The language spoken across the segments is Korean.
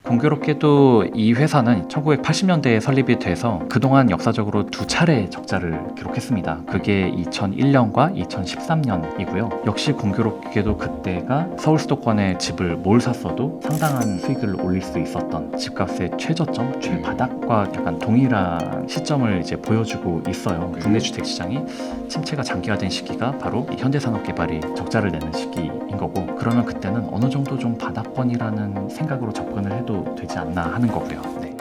공교롭게도 이 회사는 1980년대에 설립이 돼서 그동안 역사적으로 두 차례 적자를 기록했습니다. 그게 2001년과 2013년이고요. 역시 공교롭게도 그때가 서울 수도권에 집을 뭘 샀어도 상당한 수익을 올릴 수 있었던 집값의 최저점, 최바닥과 약간 동일한 시점을 이제 보여주고 있어요. 국내 주택 시장이 침체가 장기화된 시기가 바로 이 현대산업개발이 적자를 내는 시기인 거고, 그러면 그때는 어느 정도 좀 바닥권이라는 생각으로 접근을 해도 되지 않나 하는 거고요. 네.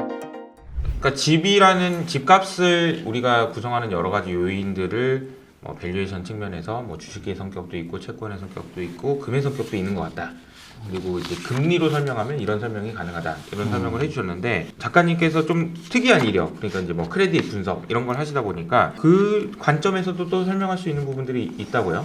그러니까 집이라는 집값을 우리가 구성하는 여러 가지 요인들을 밸류에이션 측면에서 주식의 성격도 있고 채권의 성격도 있고 금의 성격도 있는 것 같다. 그리고 이제 금리로 설명하면 이런 설명이 가능하다. 이런 설명을 해주셨는데, 작가님께서 좀 특이한 이력, 그러니까 이제 크레딧 분석 이런 걸 하시다 보니까 그 관점에서도 또 설명할 수 있는 부분들이 있다고요?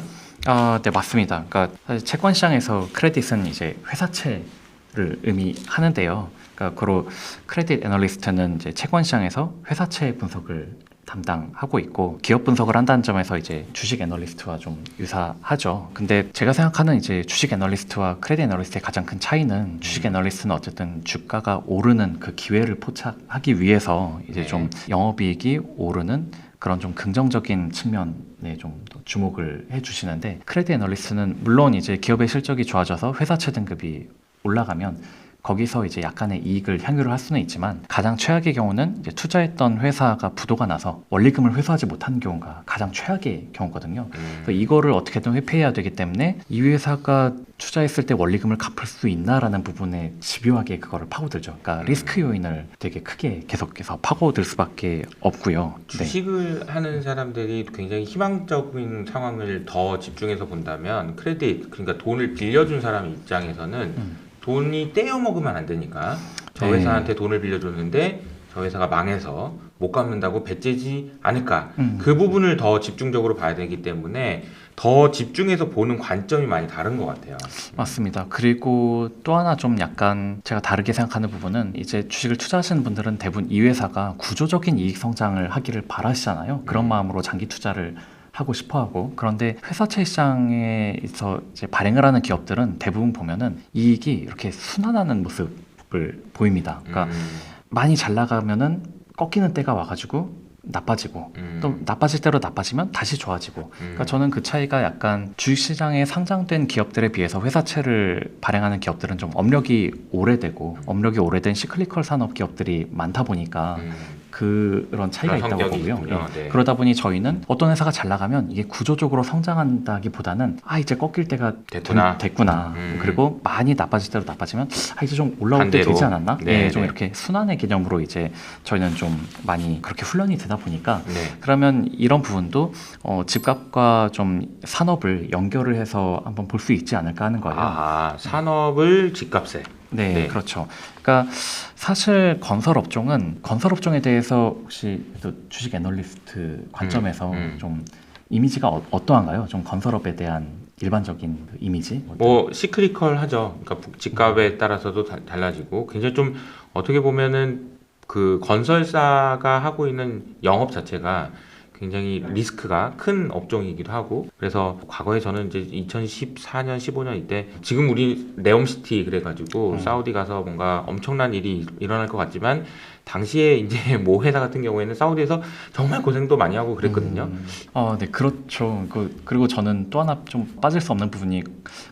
네, 맞습니다. 그러니까 사실 채권 시장에서 크레딧은 이제 회사채를 의미하는데요. 그러니까 그로 크레딧 애널리스트는 이제 채권 시장에서 회사채 분석을 담당하고 있고, 기업 분석을 한다는 점에서 이제 주식 애널리스트와 좀 유사하죠. 근데 제가 생각하는 이제 주식 애널리스트와 크레딧 애널리스트의 가장 큰 차이는, 주식 애널리스트는 어쨌든 주가가 오르는 그 기회를 포착하기 위해서 이제 좀 영업이익이 오르는 그런 좀 긍정적인 측면에 좀 더 주목을 해주시는데, 크레딧 애널리스트는 물론 이제 기업의 실적이 좋아져서 회사채 등급이 올라가면 거기서 이제 약간의 이익을 향유를 할 수는 있지만, 가장 최악의 경우는 이제 투자했던 회사가 부도가 나서 원리금을 회수하지 못하는 경우가 가장 최악의 경우거든요. 그래서 이거를 어떻게든 회피해야 되기 때문에 이 회사가 투자했을 때 원리금을 갚을 수 있나라는 부분에 집요하게 그거를 파고들죠. 그러니까 리스크 요인을 되게 크게 계속해서 파고들 수밖에 없고요. 주식을 하는 사람들이 굉장히 희망적인 상황을 더 집중해서 본다면, 크레딧, 그러니까 돈을 빌려준 사람 입장에서는 돈이 떼어 먹으면 안 되니까, 저 회사한테 돈을 빌려줬는데 저 회사가 망해서 못 갚는다고 배째지 않을까, 그 부분을 더 집중적으로 봐야 되기 때문에 더 집중해서 보는 관점이 많이 다른 것 같아요. 맞습니다. 그리고 또 하나 좀 약간 제가 다르게 생각하는 부분은, 이제 주식을 투자하시는 분들은 대부분 이 회사가 구조적인 이익 성장을 하기를 바라시잖아요. 그런 마음으로 장기 투자를 하고 싶어하고, 그런데 회사채 시장에서 이제 발행을 하는 기업들은 대부분 보면은 이익이 이렇게 순환하는 모습을 보입니다. 그러니까 많이 잘 나가면은 꺾이는 때가 와가지고 나빠지고, 또 나빠질 대로 나빠지면 다시 좋아지고. 그러니까 저는 그 차이가 약간 주식시장에 상장된 기업들에 비해서 회사채를 발행하는 기업들은 좀 업력이 오래되고, 업력이 오래된 시클리컬 산업 기업들이 많다 보니까 그런 차이가 있다고 보고요. 네. 그러다 보니 저희는 어떤 회사가 잘 나가면 이게 구조적으로 성장한다기보다는 이제 꺾일 때가 됐구나. 그리고 많이 나빠질 대로 나빠지면 이제 좀 올라올 때 되지 않았나? 네, 좀 이렇게 순환의 개념으로 이제 저희는 좀 많이 그렇게 훈련이 되다 보니까, 그러면 이런 부분도 집값과 좀 산업을 연결을 해서 한번 볼 수 있지 않을까 하는 거예요. 산업을 집값에. 네, 그렇죠. 그러니까 사실 건설업종에 대해서 혹시 또 주식 애널리스트 관점에서 좀 이미지가 어떠한가요? 좀 건설업에 대한 일반적인 그 이미지? 시크리컬하죠. 그러니까 집값에 따라서도 달라지고, 굉장히 좀 어떻게 보면은 그 건설사가 하고 있는 영업 자체가 굉장히 리스크가 큰 업종이기도 하고, 그래서 과거에 저는 이제 2014년, 15년 이때, 지금 우리 네옴시티 그래가지고 사우디 가서 뭔가 엄청난 일이 일어날 것 같지만, 당시에 이제 모 회사 같은 경우에는 사우디에서 정말 고생도 많이 하고 그랬거든요. 네, 그렇죠. 그리고 저는 또 하나 좀 빠질 수 없는 부분이,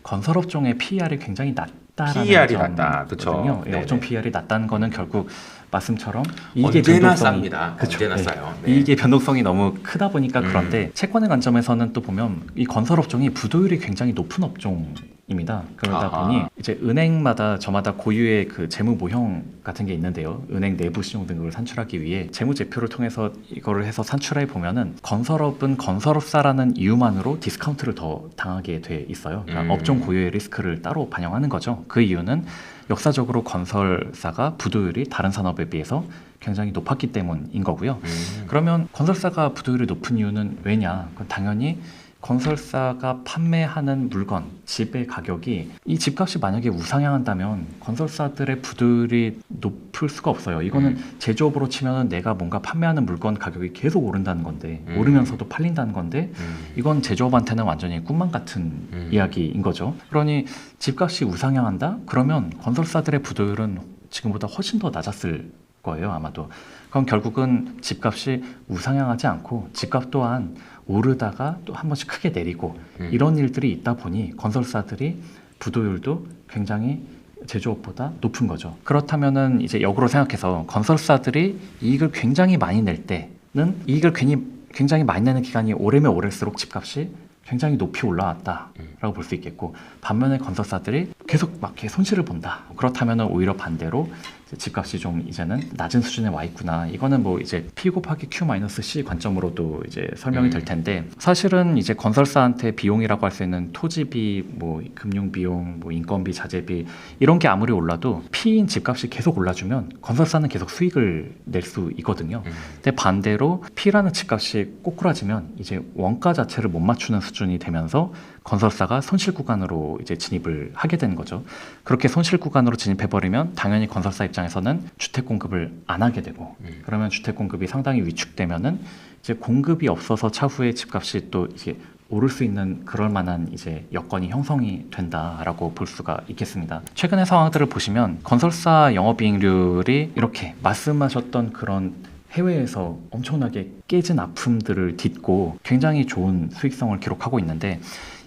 건설업종의 PER이 굉장히 낮다라는 PER이 낮다, 그렇죠. 업종 PER이 낮다는 거는 결국 말씀처럼 이익의 변동성이 쌉니다. 언제나 싸요. 이익의 변동성이 너무 크다 보니까. 그런데 채권의 관점에서는 또 보면 이 건설업종이 부도율이 굉장히 높은 업종입니다. 그러다 보니 이제 은행마다 저마다 고유의 그 재무 모형 같은 게 있는데요. 은행 내부 신용 등급을 산출하기 위해 재무제표를 통해서 이거를 해서 산출해 보면은, 건설업은 건설업사라는 이유만으로 디스카운트를 더 당하게 돼 있어요. 그러니까 업종 고유의 리스크를 따로 반영하는 거죠. 그 이유는 역사적으로 건설사가 부도율이 다른 산업에 비해서 굉장히 높았기 때문인 거고요. 그러면 건설사가 부도율이 높은 이유는 왜냐? 그건 당연히 건설사가 판매하는 물건, 집의 가격이, 이 집값이 만약에 우상향한다면 건설사들의 부도율이 높을 수가 없어요. 이거는 제조업으로 치면은 내가 뭔가 판매하는 물건 가격이 계속 오른다는 건데, 오르면서도 팔린다는 건데, 이건 제조업한테는 완전히 꿈만 같은 이야기인 거죠. 그러니 집값이 우상향한다? 그러면 건설사들의 부도율은 지금보다 훨씬 더 낮았을 거예요, 아마도. 그럼 결국은 집값이 우상향하지 않고 집값 또한 오르다가 또 한 번씩 크게 내리고 이런 일들이 있다 보니 건설사들이 부도율도 굉장히 제조업보다 높은 거죠. 그렇다면은 이제 역으로 생각해서 건설사들이 이익을 굉장히 많이 낼 때는 이익을 굉장히 많이 내는 기간이 오래면 오를수록 집값이 굉장히 높이 올라왔다라고 볼 수 있겠고, 반면에 건설사들이 계속 막 이렇게 손실을 본다. 그렇다면은 오히려 반대로 이제 집값이 좀 이제는 낮은 수준에 와 있구나. 이거는 뭐 이제 P 곱하기 Q 마이너스 C 관점으로도 이제 설명이 될 텐데, 사실은 이제 건설사한테 비용이라고 할 수 있는 토지비, 뭐 금융 비용, 뭐 인건비, 자재비 이런 게 아무리 올라도 P인 집값이 계속 올라주면 건설사는 계속 수익을 낼 수 있거든요. 근데 반대로 P라는 집값이 꼬꾸라지면 이제 원가 자체를 못 맞추는 수준이 되면서 건설사가 손실 구간으로 이제 진입을 하게 되는 거죠. 그렇게 손실 구간으로 진입해버리면 당연히 건설사 입장에서는 주택 공급을 안 하게 되고, 그러면 주택 공급이 상당히 위축되면은 이제 공급이 없어서 차후에 집값이 또 이게 오를 수 있는 그럴 만한 이제 여건이 형성이 된다라고 볼 수가 있겠습니다. 최근의 상황들을 보시면 건설사 영업이익률이 이렇게 말씀하셨던 그런 해외에서 엄청나게 깨진 아픔들을 딛고 굉장히 좋은 수익성을 기록하고 있는데,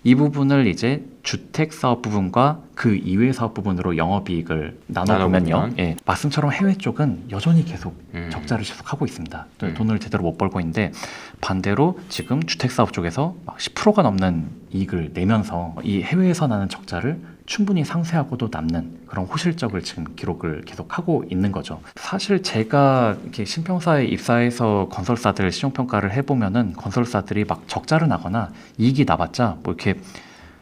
이 부분을 이제 주택 사업 부분과 그 이외 사업 부분으로 영업이익을 나눠보면요, 예, 말씀처럼 해외 쪽은 여전히 계속 적자를 지속하고 있습니다. 돈을 제대로 못 벌고 있는데, 반대로 지금 주택 사업 쪽에서 막 10%가 넘는 이익을 내면서 이 해외에서 나는 적자를 충분히 상쇄하고도 남는 그런 호실적을 지금 기록을 계속하고 있는 거죠. 사실 제가 이렇게 신평사에 입사해서 건설사들 시종평가를 해보면은 건설사들이 막 적자를 나거나 이익이 나봤자 뭐 이렇게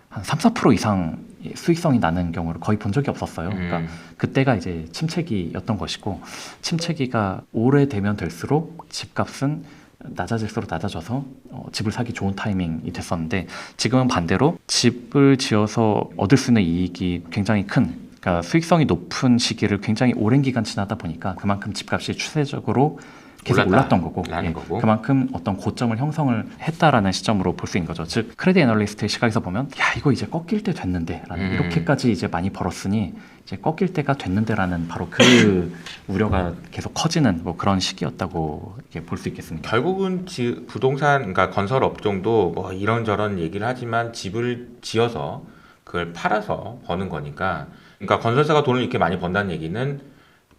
한 3~4% 이상 수익성이 나는 경우를 거의 본 적이 없었어요. 그러니까 그때가 이제 침체기였던 것이고, 침체기가 오래되면 될수록 집값은 낮아질수록 낮아져서 집을 사기 좋은 타이밍이 됐었는데, 지금은 반대로 집을 지어서 얻을 수 있는 이익이 굉장히 큰, 그러니까 수익성이 높은 시기를 굉장히 오랜 기간 지나다 보니까 그만큼 집값이 추세적으로 계속 올랐던 거고, 예, 그만큼 어떤 고점을 형성을 했다라는 시점으로 볼 수 있는 거죠. 즉 크레딧 애널리스트의 시각에서 보면 야 이거 이제 꺾일 때 됐는데 라는, 이렇게까지 이제 많이 벌었으니 이제 꺾일 때가 됐는데라는 바로 그 우려가 계속 커지는 뭐 그런 시기였다고 볼 수 있겠습니다. 결국은 부동산, 그러니까 건설 업종도 뭐 이런저런 얘기를 하지만 집을 지어서 그걸 팔아서 버는 거니까, 그러니까 건설사가 돈을 이렇게 많이 번다는 얘기는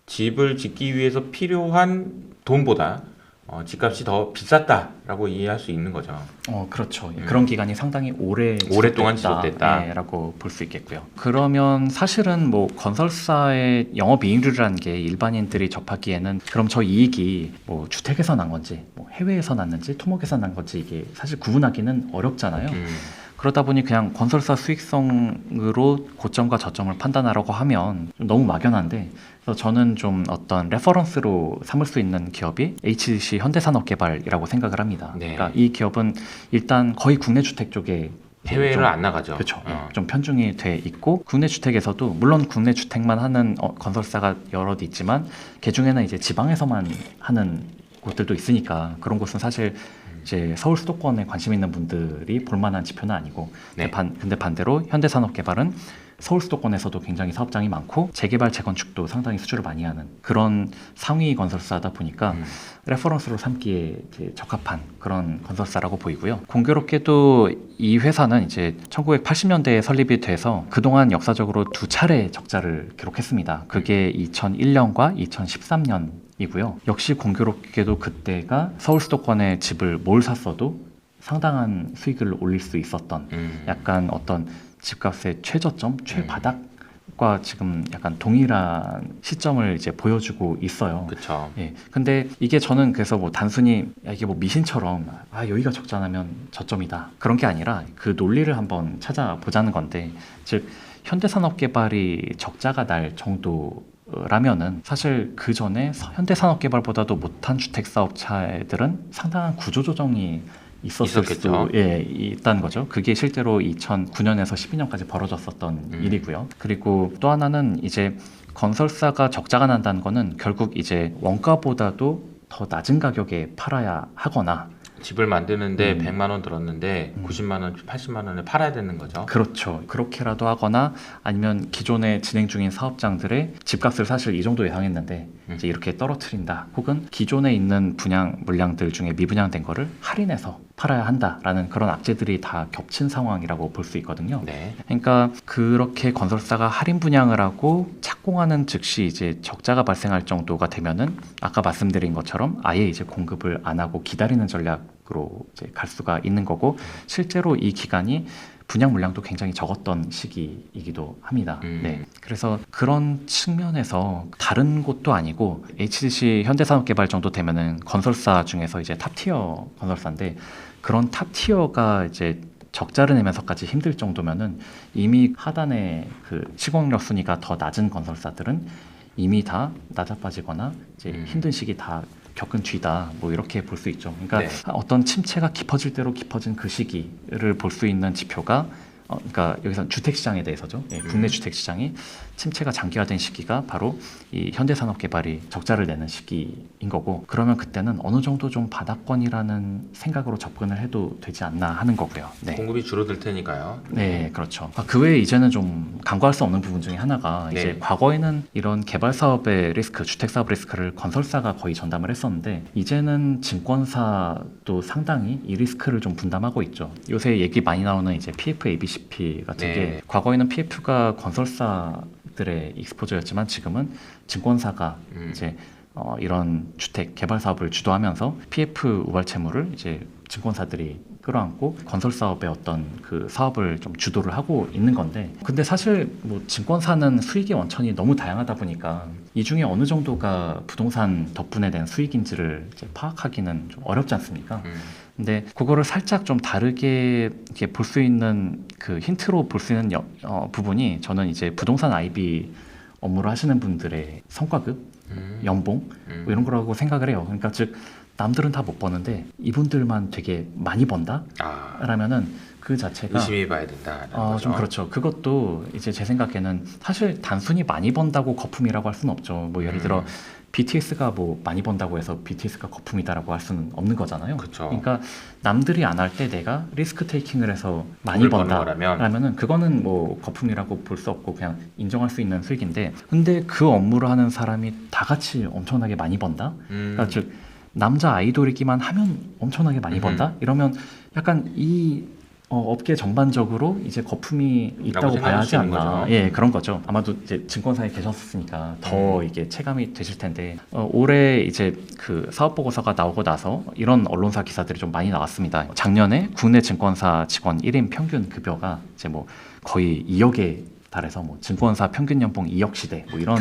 집을 짓기 위해서 필요한 돈보다 집값이 더 비쌌다라고 이해할 수 있는 거죠. 그렇죠. 그런 기간이 상당히 오랫동안 지속됐다라고 볼 수 있겠고요. 그러면 사실은 뭐 건설사의 영업이익률이라는 게 일반인들이 접하기에는 그럼 저 이익이 뭐 주택에서 난 건지 뭐 해외에서 났는지 토목에서 난 건지 이게 사실 구분하기는 어렵잖아요. 그러다 보니 그냥 건설사 수익성으로 고점과 저점을 판단하라고 하면 좀 너무 막연한데, 그래서 저는 좀 어떤 레퍼런스로 삼을 수 있는 기업이 HDC 현대산업개발이라고 생각을 합니다. 네. 그러니까 이 기업은 일단 거의 국내 주택 쪽에 해외를 안 나가죠. 그렇죠. 좀 편중이 돼 있고, 국내 주택에서도 물론 국내 주택만 하는 건설사가 여럿 있지만 그 중에는 이제 지방에서만 하는 곳들도 있으니까 그런 곳은 사실 이제 서울 수도권에 관심 있는 분들이 볼만한 지표는 아니고, 네. 근데 반대로 현대산업개발은 서울 수도권에서도 굉장히 사업장이 많고 재개발 재건축도 상당히 수주를 많이 하는 그런 상위 건설사다 보니까 레퍼런스로 삼기에 이제 적합한 그런 건설사라고 보이고요. 공교롭게도 이 회사는 이제 1980년대에 설립이 돼서 그동안 역사적으로 두 차례 적자를 기록했습니다. 그게 2001년과 2013년 이고요. 역시 공교롭게도 그때가 서울 수도권에 집을 뭘 샀어도 상당한 수익을 올릴 수 있었던 약간 어떤 집값의 최저점, 최바닥과 지금 약간 동일한 시점을 이제 보여주고 있어요. 그렇죠. 예. 근데 이게 저는 그래서 뭐 단순히 이게 뭐 미신처럼 여기가 적자나면 저점이다 그런 게 아니라 그 논리를 한번 찾아보자는 건데, 즉 현대산업개발이 적자가 날 정도 라면은 사실 그 전에 현대산업개발보다도 못한 주택사업체들은 상당한 구조조정이 있었을 수도 있다는 거죠. 그게 실제로 2009년에서 12년까지 벌어졌었던 일이고요. 그리고 또 하나는 이제 건설사가 적자가 난다는 거는 결국 이제 원가보다도 더 낮은 가격에 팔아야 하거나 집을 만드는데 100만 원 들었는데 90만 원, 80만 원에 팔아야 되는 거죠. 그렇죠. 그렇게라도 하거나 아니면 기존에 진행 중인 사업장들의 집값을 사실 이 정도 예상했는데 이제 이렇게 떨어뜨린다. 혹은 기존에 있는 분양 물량들 중에 미분양된 거를 할인해서 팔아야 한다라는 그런 악재들이 다 겹친 상황이라고 볼 수 있거든요. 네. 그러니까 그렇게 건설사가 할인 분양을 하고 착공하는 즉시 이제 적자가 발생할 정도가 되면은 아까 말씀드린 것처럼 아예 이제 공급을 안 하고 기다리는 전략으로 이제 갈 수가 있는 거고 실제로 이 기간이 분양 물량도 굉장히 적었던 시기이기도 합니다. 네. 그래서 그런 측면에서 다른 곳도 아니고 HDC 현대산업개발 정도 되면은 건설사 중에서 이제 탑티어 건설사인데 그런 탑티어가 이제 적자를 내면서까지 힘들 정도면은 이미 하단의 그 시공력 순위가 더 낮은 건설사들은 이미 다 낮아빠지거나 이제 힘든 시기 다 겪은 뒤다 뭐 이렇게 볼 수 있죠. 그러니까 네. 어떤 침체가 깊어질 대로 깊어진 그 시기를 볼 수 있는 지표가 그러니까 여기서 주택 시장에 대해서죠. 예, 국내 주택 시장이 침체가 장기화된 시기가 바로 이 현대산업개발이 적자를 내는 시기인 거고 그러면 그때는 어느 정도 좀 바닥권이라는 생각으로 접근을 해도 되지 않나 하는 거고요. 네. 공급이 줄어들 테니까요. 네, 그렇죠. 그 외에 이제는 좀 간과할 수 없는 부분 중에 하나가 네. 이제 과거에는 이런 개발 사업의 리스크, 주택 사업 리스크를 건설사가 거의 전담을 했었는데 이제는 증권사도 상당히 이 리스크를 좀 분담하고 있죠. 요새 얘기 많이 나오는 이제 PF, ABCP 같은 네. 게 과거에는 PF가 건설사들의 익스포저였지만 지금은 증권사가 이제 이런 주택 개발 사업을 주도하면서 PF 우발 채무를 이제 증권사들이 끌어안고 건설 사업의 어떤 그 사업을 좀 주도를 하고 있는 건데 근데 사실 뭐 증권사는 수익의 원천이 너무 다양하다 보니까 이 중에 어느 정도가 부동산 덕분에 된 수익인지를 이제 파악하기는 좀 어렵지 않습니까? 근데 그거를 살짝 좀 다르게 이렇게 볼 수 있는 그 힌트로 볼 수 있는 부분이 저는 이제 부동산 IB 업무를 하시는 분들의 성과급, 연봉 뭐 이런 거라고 생각을 해요. 그러니까 즉 남들은 다 못 버는데 이분들만 되게 많이 번다? 라면은 그 자체가 의심해 봐야 된다는 거죠. 좀 그렇죠. 그것도 이제 제 생각에는 사실 단순히 많이 번다고 거품이라고 할 수는 없죠. 뭐 예를 들어 BTS가 뭐 많이 번다고 해서 BTS가 거품이다라고 할 수는 없는 거잖아요. 그쵸. 그러니까 남들이 안 할 때 내가 리스크 테이킹을 해서 많이 돈을 버는 번다라면은 그거는 뭐 거품이라고 볼 수 없고 그냥 인정할 수 있는 수익인데 근데 그 업무를 하는 사람이 다 같이 엄청나게 많이 번다? 그러니까 즉 남자 아이돌이기만 하면 엄청나게 많이 번다? 이러면 약간 이 업계 전반적으로 이제 거품이 있다고 봐야 하지 않나. 예, 그런 거죠. 아마도 이제 증권사에 계셨으니까 더 이게 체감이 되실 텐데 올해 이제 그 사업 보고서가 나오고 나서 이런 언론사 기사들이 좀 많이 나왔습니다. 작년에 국내 증권사 직원 1인 평균 급여가 이제 뭐 거의 2억에 달해서 뭐 증권사 평균 연봉 2억 시대 뭐 이런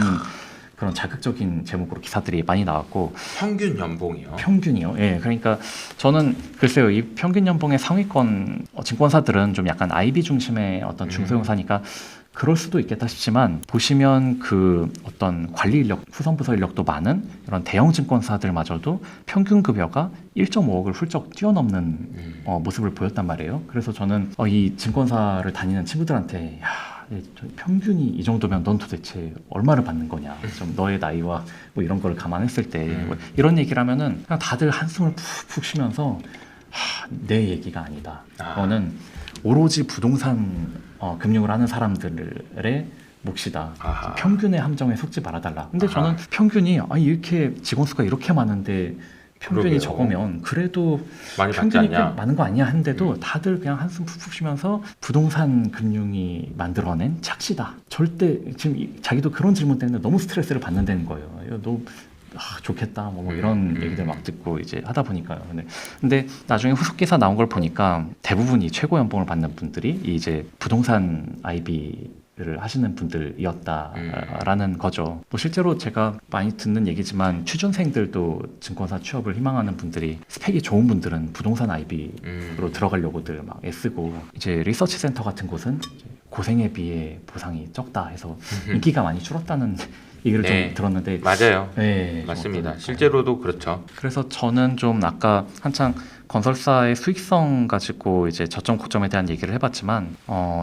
그런 자극적인 제목으로 기사들이 많이 나왔고 평균 연봉이요? 평균이요. 예, 그러니까 저는 글쎄요 이 평균 연봉의 상위권 증권사들은 좀 약간 IB 중심의 어떤 중소형사니까 그럴 수도 있겠다 싶지만 보시면 그 어떤 관리 인력, 후선부서 인력도 많은 이런 대형 증권사들마저도 평균 급여가 1.5억을 훌쩍 뛰어넘는 모습을 보였단 말이에요. 그래서 저는 이 증권사를 다니는 친구들한테 평균이 이 정도면 넌 도대체 얼마를 받는 거냐 좀 너의 나이와 뭐 이런 걸 감안했을 때 뭐 이런 얘기를 하면은 그냥 다들 한숨을 푹푹 쉬면서 내 얘기가 아니다. 너는 오로지 부동산 금융을 하는 사람들의 몫이다. 아하. 평균의 함정에 속지 말아달라. 근데 저는 평균이 이렇게 직원 수가 이렇게 많은데 평균이 그러게요. 적으면 그래도 많이 받지 평균이 꽤 않냐? 많은 거 아니야 했는데도 다들 그냥 한숨 푹푹 쉬면서 부동산 금융이 만들어낸 착시다. 절대 지금 자기도 그런 질문 때문에 너무 스트레스를 받는다는 거예요. 이거 너 좋겠다 뭐 이런 얘기들 막 듣고 이제 하다 보니까요. 근데 나중에 후속 기사 나온 걸 보니까 대부분이 최고 연봉을 받는 분들이 이제 부동산 IB를 하시는 분들이었다라는 거죠. 뭐 실제로 제가 많이 듣는 얘기지만 취준생들도 증권사 취업을 희망하는 분들이 스펙이 좋은 분들은 부동산 IB로 들어가려고들 막 애쓰고 이제 리서치 센터 같은 곳은 이제 고생에 비해 보상이 적다 해서 인기가 많이 줄었다는 얘기를 네. 좀 들었는데 맞아요. 네, 좀 맞습니다. 어떨까요? 실제로도 그렇죠. 그래서 저는 좀 아까 한창 건설사의 수익성 가지고 이제 저점 고점에 대한 얘기를 해봤지만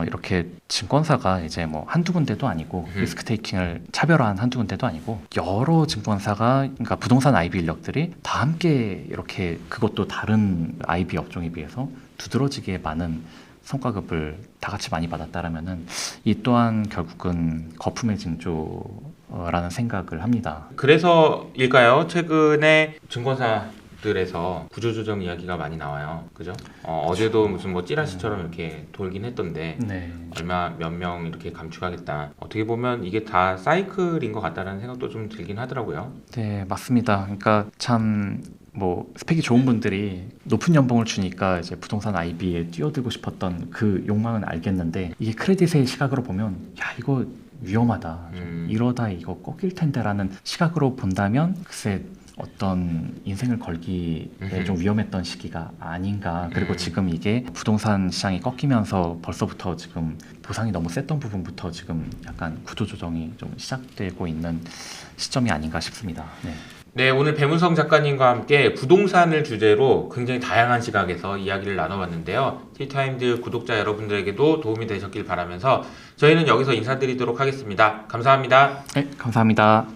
이렇게 증권사가 이제 뭐 한두 군데도 아니고 리스크 테이킹을 차별화한 한두 군데도 아니고 여러 증권사가 그러니까 부동산 IB 인력들이 다 함께 이렇게 그것도 다른 IB 업종에 비해서 두드러지게 많은 성과급을 다 같이 많이 받았다라면은 이 또한 결국은 거품의 징조라는 생각을 합니다. 그래서일까요? 최근에 증권사들에서 구조조정 이야기가 많이 나와요. 그죠? 어제도 무슨 뭐 찌라시처럼 이렇게 돌긴 했던데 네. 얼마 몇 명 이렇게 감축하겠다. 어떻게 보면 이게 다 사이클인 것 같다라는 생각도 좀 들긴 하더라고요. 네, 맞습니다. 그러니까 참 뭐 스펙이 좋은 분들이 높은 연봉을 주니까 이제 부동산 IB에 뛰어들고 싶었던 그 욕망은 알겠는데 이게 크레딧의 시각으로 보면 야 이거 위험하다. 이러다 이거 꺾일 텐데라는 시각으로 본다면 글쎄 어떤 인생을 걸기에 좀 위험했던 시기가 아닌가. 그리고 지금 이게 부동산 시장이 꺾이면서 벌써부터 지금 보상이 너무 셌던 부분부터 지금 약간 구조조정이 좀 시작되고 있는 시점이 아닌가 싶습니다. 네. 네, 오늘 배문성 작가님과 함께 부동산을 주제로 굉장히 다양한 시각에서 이야기를 나눠봤는데요. 티타임즈 구독자 여러분들에게도 도움이 되셨길 바라면서 저희는 여기서 인사드리도록 하겠습니다. 감사합니다. 네, 감사합니다.